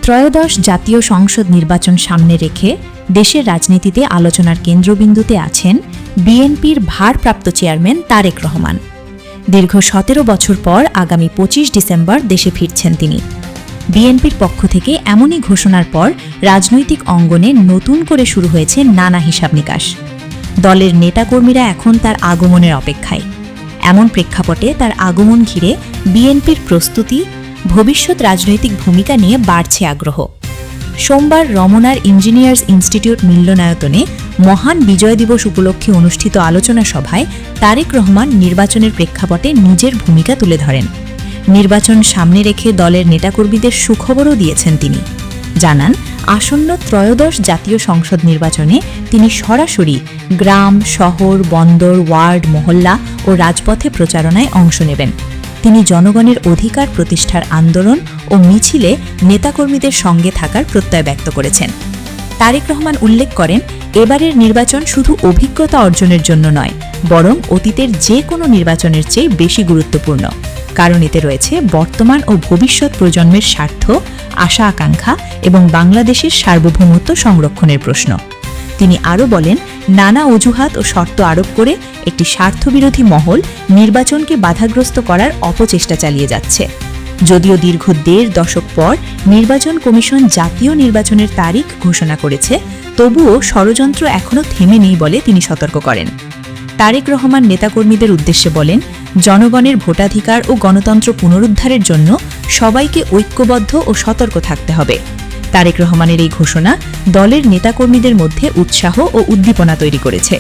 ত্রয়োদশ জাতীয় সংসদ নির্বাচন সামনে রেখে দেশের রাজনীতিতে আলোচনার কেন্দ্রবিন্দুতে আছেন বিএনপির ভারপ্রাপ্ত চেয়ারম্যান তারেক রহমান। দীর্ঘ ১৭ বছর পর আগামী ২৫ ডিসেম্বর দেশে ফিরছেন তিনি। বিএনপির পক্ষ থেকে এমনই ঘোষণার পর রাজনৈতিক অঙ্গনে নতুন করে শুরু হয়েছে নানা হিসাব নিকাশ। দলের নেতাকর্মীরা এখন তার আগমনের অপেক্ষায়। এমন প্রেক্ষাপটে তার আগমন ঘিরে বিএনপির প্রস্তুতি, ভবিষ্যৎ রাজনৈতিক ভূমিকা নিয়ে বাড়ছে আগ্রহ। সোমবার রমনার ইঞ্জিনিয়ার্স ইনস্টিটিউট মিলনায়তনে মহান বিজয় দিবস উপলক্ষে অনুষ্ঠিত আলোচনা সভায় তারেক রহমান নির্বাচনের প্রেক্ষাপটে নিজের ভূমিকা তুলে ধরেন। নির্বাচন সামনে রেখে দলের নেতাকর্মীদের সুখবরও দিয়েছেন তিনি। জানান, আসন্ন ত্রয়োদশ জাতীয় সংসদ নির্বাচনে তিনি সরাসরি গ্রাম, শহর, বন্দর, ওয়ার্ড, মহল্লা ও রাজপথে প্রচারণায় অংশ নেবেন। তিনি জনগণের অধিকার প্রতিষ্ঠার আন্দোলন ও মিছিলে নেতাকর্মীদের সঙ্গে থাকার প্রত্যয় ব্যক্ত করেছেন। তারেক রহমান উল্লেখ করেন, এবারের নির্বাচন শুধু অভিজ্ঞতা অর্জনের জন্য নয়, বরং অতীতের যে কোনো নির্বাচনের চেয়ে বেশি গুরুত্বপূর্ণ। কারণ এতে রয়েছে বর্তমান ও ভবিষ্যৎ প্রজন্মের স্বার্থ, আশা আকাঙ্ক্ষা এবং বাংলাদেশের সার্বভৌমত্ব সংরক্ষণের প্রশ্ন। তিনি আরও বলেন, নানা অজুহাত ও শর্ত আরোপ করে একটি স্বার্থবিরোধী মহল নির্বাচনকে বাধাগ্রস্ত করার অপচেষ্টা চালিয়ে যাচ্ছে। যদিও দীর্ঘ ১.৫ দশক পর নির্বাচন কমিশন জাতীয় নির্বাচনের তারিখ ঘোষণা করেছে, তবুও ষড়যন্ত্র এখনও থেমে নেই বলে তিনি সতর্ক করেন। তারেক রহমান নেতাকর্মীদের উদ্দেশ্যে বলেন, জনগণের ভোটাধিকার ও গণতন্ত্র পুনরুদ্ধারের জন্য সবাইকে ঐক্যবদ্ধ ও সতর্ক থাকতে হবে। তারেক রহমানের এই ঘোষণা দলের নেতাকর্মীদের মধ্যে উৎসাহ ও উদ্দীপনা তৈরি করেছে।